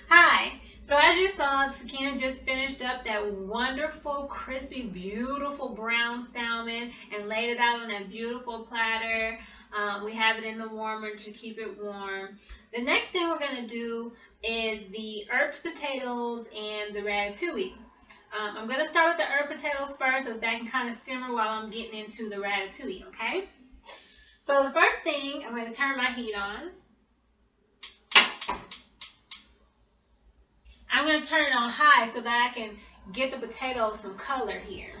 Hi. So as you saw, Fakina just finished up that wonderful, crispy, beautiful brown salmon and laid it out on that beautiful platter. We have it in the warmer to keep it warm. The next thing we're going to do is the herbed potatoes and the ratatouille. I'm going to start with the herb potatoes first so that can kind of simmer while I'm getting into the ratatouille, okay? So the first thing, I'm going to turn my heat on. I'm going to turn it on high so that I can get the potatoes some color here.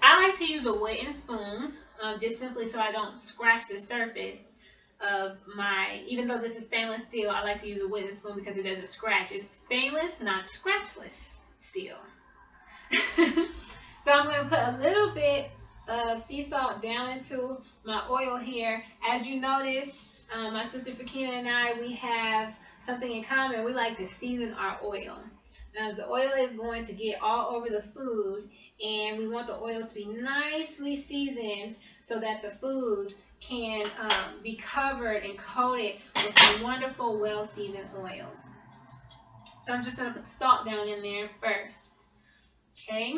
I like to use a wooden spoon, just simply so I don't scratch the surface of my, even though this is stainless steel, I like to use a wooden spoon because it doesn't scratch. It's stainless, not scratchless steel. So I'm going to put a little bit of sea salt down into my oil here. As you notice, my sister Fakina and I, we have something in common. We like to season our oil. Now, the oil is going to get all over the food, and we want the oil to be nicely seasoned so that the food can be covered and coated with some wonderful, well-seasoned oils. So I'm just going to put the salt down in there first. Okay.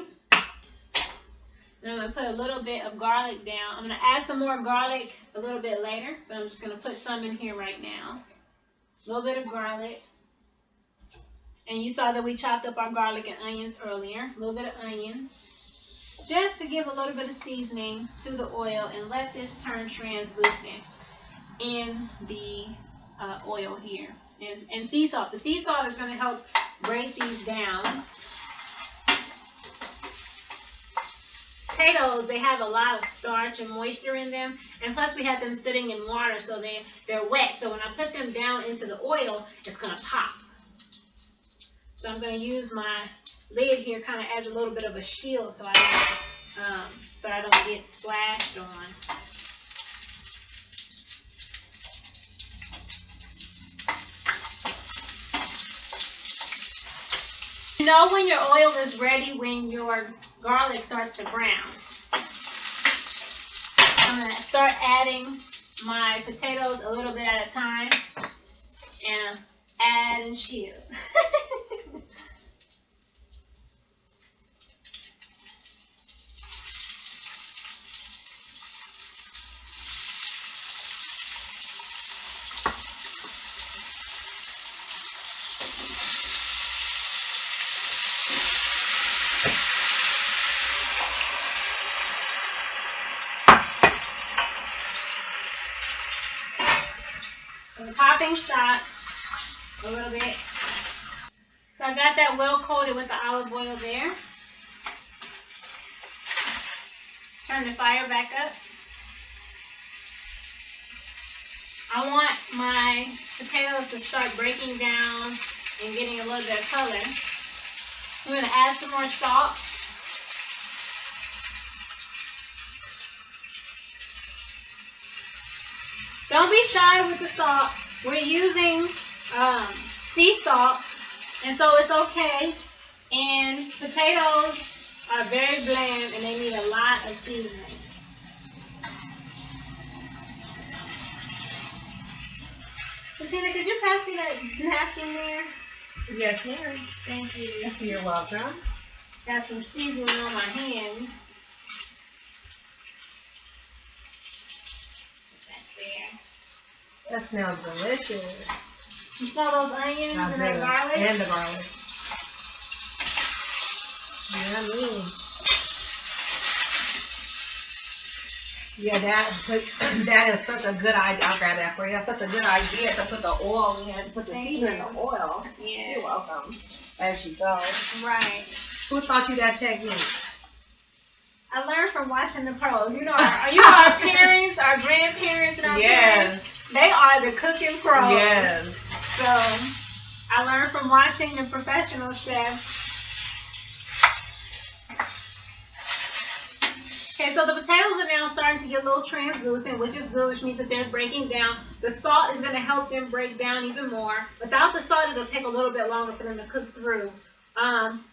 And I'm going to put a little bit of garlic down. I'm going to add some more garlic a little bit later, but I'm just going to put some in here right now. A little bit of garlic. And you saw that we chopped up our garlic and onions earlier. A little bit of onions. Just to give a little bit of seasoning to the oil and let this turn translucent in the oil here. And sea salt. The sea salt is going to help break these down. Potatoes, they have a lot of starch and moisture in them, and plus we have them sitting in water, so they're wet. So when I put them down into the oil, it's going to pop. So I'm going to use my lid here kind of as a little bit of a shield so I don't get splashed on. You know when your oil is ready when your garlic starts to brown. I'm going to start adding my potatoes a little bit at a time and add and shield. And popping stops a little bit. So I got that well coated with the olive oil there. Turn the fire back up. I want my potatoes to start breaking down and getting a little bit of color. I'm going to add some more salt. Don't be shy with the salt. We're using sea salt, and so it's okay. And potatoes are very bland, and they need a lot of seasoning. Christina, could you pass me that napkin there? Yes, ma'am. Thank you. You're welcome. Got some seasoning on my hands. That smells delicious. You smell those onions and that garlic? And the garlic. Yummy. Yeah, that is such a good idea. I'll grab that for you. That's such a good idea to put the oil in, to put the seasoning in the oil. Yeah. You're welcome. As you go. Right. Who taught you that technique? I learned from watching the pros. You know our parents, our grandparents, and our parents. They are the cooking pros. Yes. So I learned from watching the professional chefs. Okay, so the potatoes are now starting to get a little translucent, which is good, which means that they're breaking down. The salt is going to help them break down even more. Without the salt, it'll take a little bit longer for them to cook through.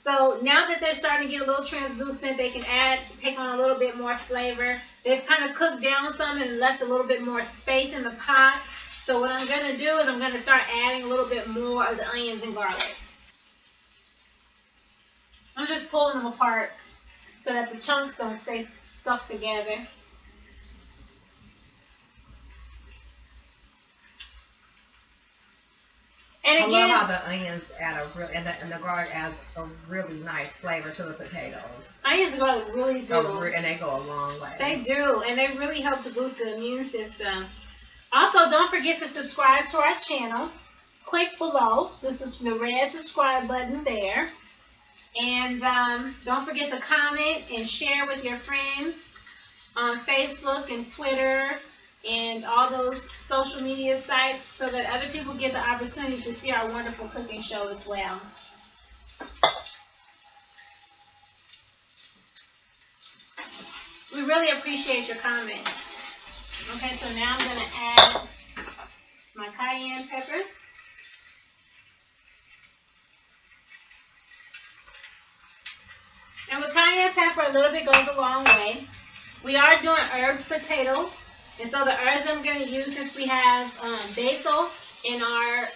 So now that they're starting to get a little translucent, they can take on a little bit more flavor. They've kind of cooked down some and left a little bit more space in the pot. So what I'm going to do is I'm going to start adding a little bit more of the onions and garlic. I'm just pulling them apart so that the chunks don't stay stuck together. And I again, love how the onions add a real and the garlic adds a really nice flavor to the potatoes. onions and garlic really do. And they go a long way. They do, and they really help to boost the immune system. Also, don't forget to subscribe to our channel. Click below. This is the red subscribe button there. And don't forget to comment and share with your friends on Facebook and Twitter and all those social media sites so that other people get the opportunity to see our wonderful cooking show as well. We really appreciate your comments. Okay, so now I'm going to add my cayenne pepper. And with cayenne pepper, a little bit goes a long way. We are doing herb potatoes. And so the herbs I'm going to use, since we have basil in our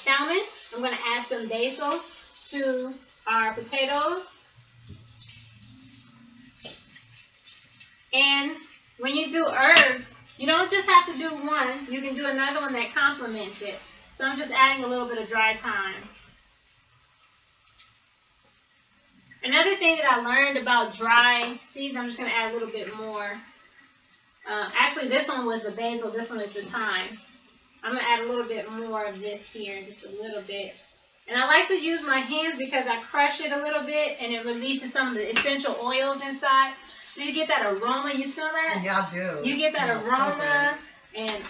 salmon, I'm going to add some basil to our potatoes. And when you do herbs, you don't just have to do one. You can do another one that complements it. So I'm just adding a little bit of dry thyme. Another thing that I learned about dry seeds, I'm just going to add a little bit more. Actually, this one was the basil. This one is the thyme. I'm going to add a little bit more of this here, just a little bit. And I like to use my hands because I crush it a little bit and it releases some of the essential oils inside. So you get that aroma. You smell that? Yeah, I do. You get that aroma, and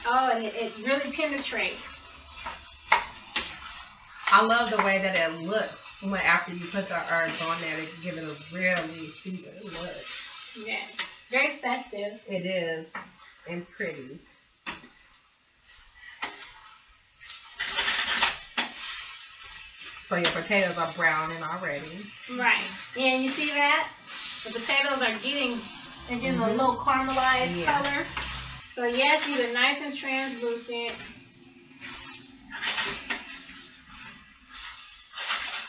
it really penetrates. I love the way that it looks after you put the herbs on there to give it a really seasoned look. Yes, very festive. It is, and pretty. So your potatoes are browning already. Right. Yeah, and you see that? The potatoes are getting a little caramelized color. So yes, these are nice and translucent.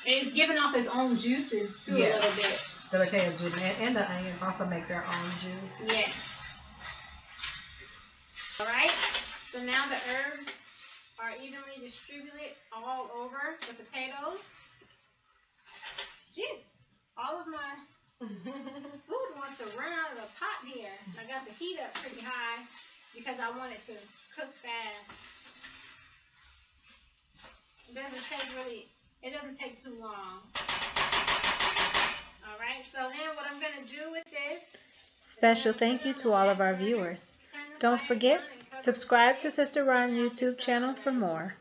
It's giving off its own juices too a little bit. The potato juice and the onions also make their own juice. Yes. Alright, so now the herbs are evenly distributed all over the potatoes. Jeez, all of my food wants to run out of the pot here. I got the heat up pretty high because I want it to cook fast. It doesn't take too long. Alright, so then what I'm going to do with this. Special thank you to all of our viewers. Don't forget, subscribe to Sister Rhyme YouTube channel for more.